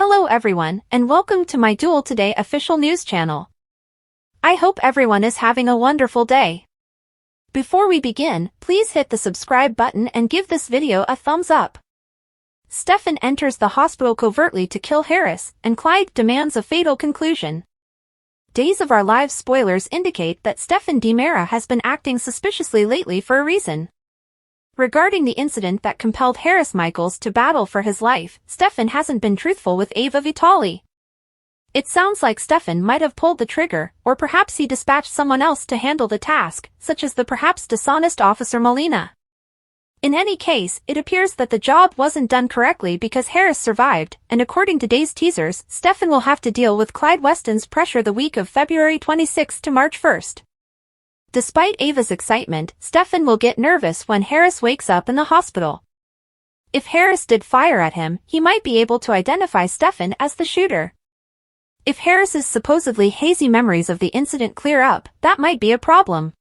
Hello everyone, and welcome to my Duel Today official news channel. I hope everyone is having a wonderful day. Before we begin, please hit the subscribe button and give this video a thumbs up. Stefan enters the hospital covertly to kill Harris, and Clyde demands a fatal conclusion. Days of Our Lives spoilers indicate that Stefan DiMera has been acting suspiciously lately for a reason. Regarding the incident that compelled Harris Michaels to battle for his life, Stefan hasn't been truthful with Ava Vitali. It sounds like Stefan might have pulled the trigger, or perhaps he dispatched someone else to handle the task, such as the perhaps dishonest officer Melina. In any case, it appears that the job wasn't done correctly because Harris survived, and according to Day's teasers, Stefan will have to deal with Clyde Weston's pressure the week of February 26 to March 1. Despite Ava's excitement, Stefan will get nervous when Harris wakes up in the hospital. If Harris did fire at him, he might be able to identify Stefan as the shooter. If Harris's supposedly hazy memories of the incident clear up, that might be a problem.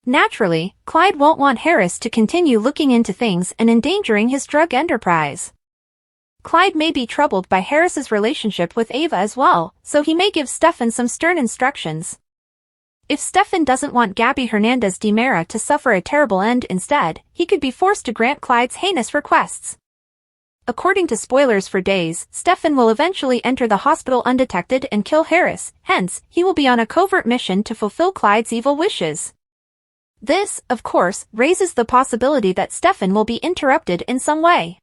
Naturally, Clyde won't want Harris to continue looking into things and endangering his drug enterprise. Clyde may be troubled by Harris's relationship with Ava as well, so he may give Stefan some stern instructions. If Stefan doesn't want Gabby Hernandez DiMera to suffer a terrible end instead, he could be forced to grant Clyde's heinous requests. According to spoilers for Days, Stefan will eventually enter the hospital undetected and kill Harris, hence, he will be on a covert mission to fulfill Clyde's evil wishes. This, of course, raises the possibility that Stefan will be interrupted in some way.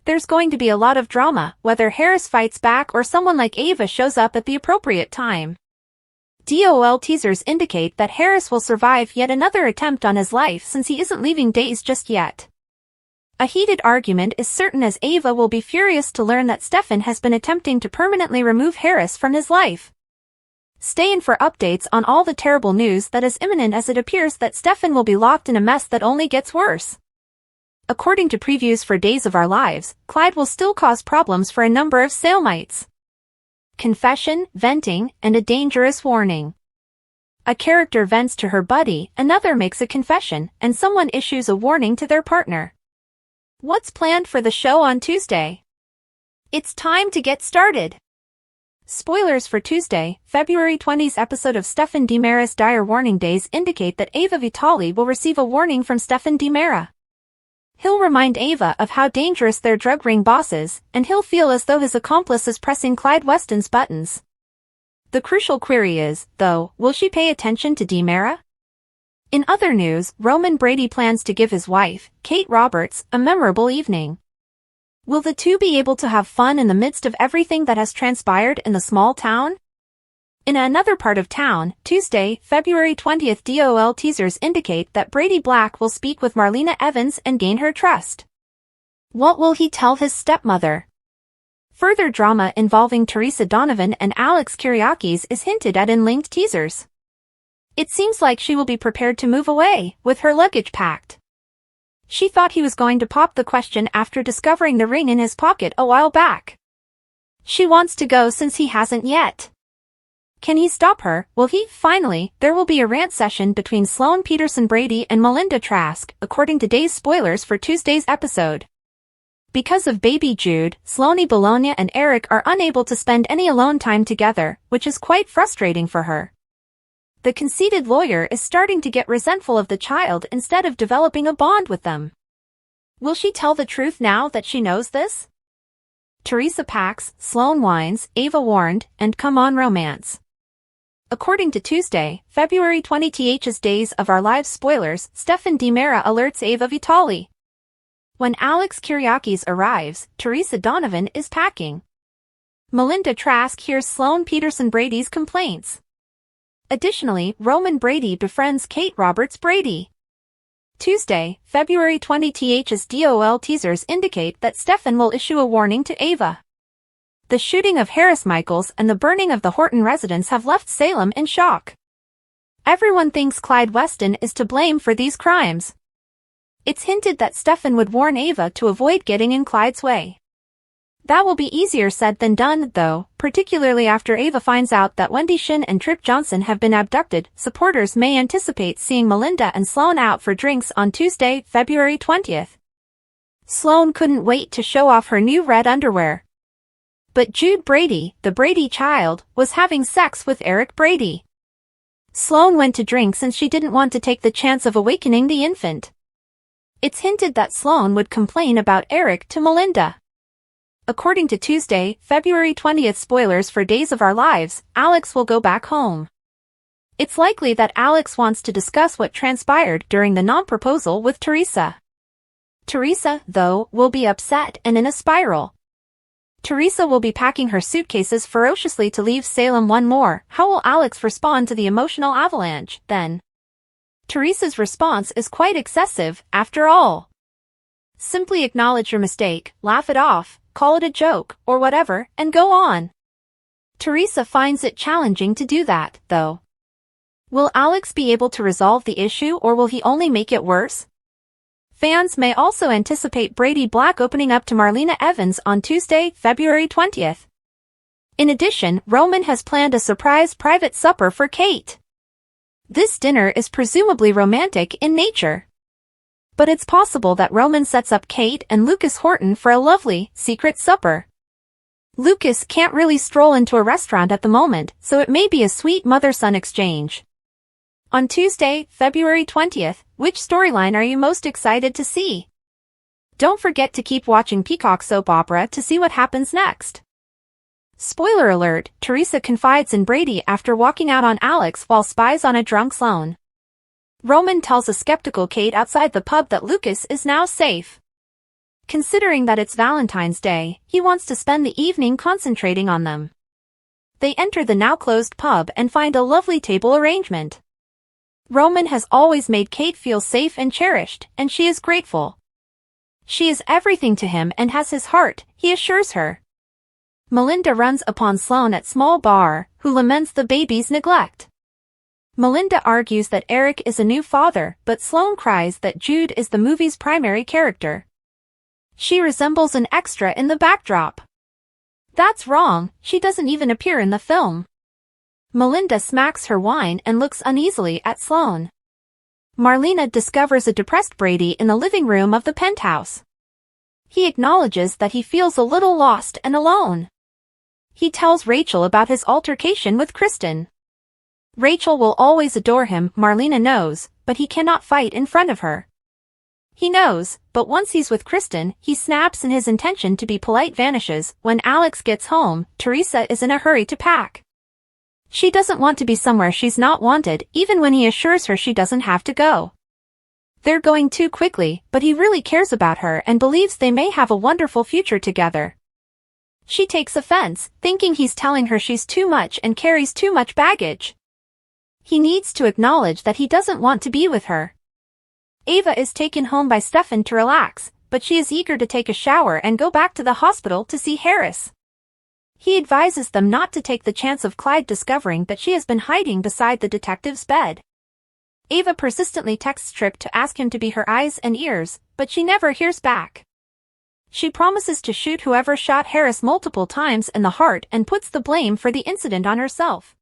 There's going to be a lot of drama, whether Harris fights back or someone like Ava shows up at the appropriate time. DOL teasers indicate that Harris will survive yet another attempt on his life since he isn't leaving Days just yet. A heated argument is certain as Ava will be furious to learn that Stefan has been attempting to permanently remove Harris from his life. Stay in for updates on all the terrible news that is imminent as it appears that Stefan will be locked in a mess that only gets worse. According to previews for Days of Our Lives, Clyde will still cause problems for a number of stalemates. Confession, venting, and a dangerous warning. A character vents to her buddy, another makes a confession, and someone issues a warning to their partner. What's planned for the show on Tuesday? It's time to get started! Spoilers for Tuesday, February 20's episode of Stefan DiMera's Dire Warning Days indicate that Ava Vitali will receive a warning from Stefan DiMera. He'll remind Ava of how dangerous their drug ring boss is, and he'll feel as though his accomplice is pressing Clyde Weston's buttons. The crucial query is, though, will she pay attention to DiMera? In other news, Roman Brady plans to give his wife, Kate Roberts, a memorable evening. Will the two be able to have fun in the midst of everything that has transpired in the small town? In another part of town, Tuesday, February 20th DOL teasers indicate that Brady Black will speak with Marlena Evans and gain her trust. What will he tell his stepmother? Further drama involving Teresa Donovan and Alex Kyriakis is hinted at in linked teasers. It seems like she will be prepared to move away, with her luggage packed. She thought he was going to pop the question after discovering the ring in his pocket a while back. She wants to go since he hasn't yet. Can he stop her? Will he? Finally, there will be a rant session between Sloane Peterson Brady and Melinda Trask, according to Days spoilers for Tuesday's episode. Because of baby Jude, Sloane Bologna and Eric are unable to spend any alone time together, which is quite frustrating for her. The conceited lawyer is starting to get resentful of the child instead of developing a bond with them. Will she tell the truth now that she knows this? Teresa packs, Sloane whines, Ava warned, and come on romance. According to Tuesday, February 20th's Days of Our Lives spoilers, Stefan DiMera alerts Ava Vitali. When Alex Kyriakis arrives, Teresa Donovan is packing. Melinda Trask hears Sloane Peterson Brady's complaints. Additionally, Roman Brady befriends Kate Roberts Brady. Tuesday, February 20th's DOL teasers indicate that Stefan will issue a warning to Ava. The shooting of Harris Michaels and the burning of the Horton residence have left Salem in shock. Everyone thinks Clyde Weston is to blame for these crimes. It's hinted that Stefan would warn Ava to avoid getting in Clyde's way. That will be easier said than done, though, particularly after Ava finds out that Wendy Shin and Trip Johnson have been abducted. Supporters may anticipate seeing Melinda and Sloane out for drinks on Tuesday, February 20th. Sloane couldn't wait to show off her new red underwear. But Jude Brady, the Brady child, was having sex with Eric Brady. Sloane went to drink since she didn't want to take the chance of awakening the infant. It's hinted that Sloane would complain about Eric to Melinda. According to Tuesday, February 20th spoilers for Days of Our Lives, Alex will go back home. It's likely that Alex wants to discuss what transpired during the non-proposal with Teresa. Teresa, though, will be upset and in a spiral. Teresa will be packing her suitcases ferociously to leave Salem one more. How will Alex respond to the emotional avalanche, then? Teresa's response is quite excessive, after all. Simply acknowledge your mistake, laugh it off, call it a joke, or whatever, and go on. Teresa finds it challenging to do that, though. Will Alex be able to resolve the issue, or will he only make it worse? Fans may also anticipate Brady Black opening up to Marlena Evans on Tuesday, February 20th. In addition, Roman has planned a surprise private supper for Kate. This dinner is presumably romantic in nature. But it's possible that Roman sets up Kate and Lucas Horton for a lovely, secret supper. Lucas can't really stroll into a restaurant at the moment, so it may be a sweet mother-son exchange. On Tuesday, February 20th, which storyline are you most excited to see? Don't forget to keep watching Peacock Soap Opera to see what happens next. Spoiler alert, Teresa confides in Brady after walking out on Alex while spies on a drunk Sloane. Roman tells a skeptical Kate outside the pub that Lucas is now safe. Considering that it's Valentine's Day, he wants to spend the evening concentrating on them. They enter the now-closed pub and find a lovely table arrangement. Roman has always made Kate feel safe and cherished, and she is grateful. She is everything to him and has his heart, he assures her. Melinda runs upon Sloane at small bar, who laments the baby's neglect. Melinda argues that Eric is a new father, but Sloane cries that Jude is the movie's primary character. She resembles an extra in the backdrop. That's wrong, she doesn't even appear in the film. Melinda smacks her wine and looks uneasily at Sloane. Marlena discovers a depressed Brady in the living room of the penthouse. He acknowledges that he feels a little lost and alone. He tells Rachel about his altercation with Kristen. Rachel will always adore him, Marlena knows, but he cannot fight in front of her. He knows, but once he's with Kristen, he snaps and his intention to be polite vanishes. When Alex gets home, Teresa is in a hurry to pack. She doesn't want to be somewhere she's not wanted, even when he assures her she doesn't have to go. They're going too quickly, but he really cares about her and believes they may have a wonderful future together. She takes offense, thinking he's telling her she's too much and carries too much baggage. He needs to acknowledge that he doesn't want to be with her. Ava is taken home by Stefan to relax, but she is eager to take a shower and go back to the hospital to see Harris. He advises them not to take the chance of Clyde discovering that she has been hiding beside the detective's bed. Ava persistently texts Tripp to ask him to be her eyes and ears, but she never hears back. She promises to shoot whoever shot Harris multiple times in the heart and puts the blame for the incident on herself.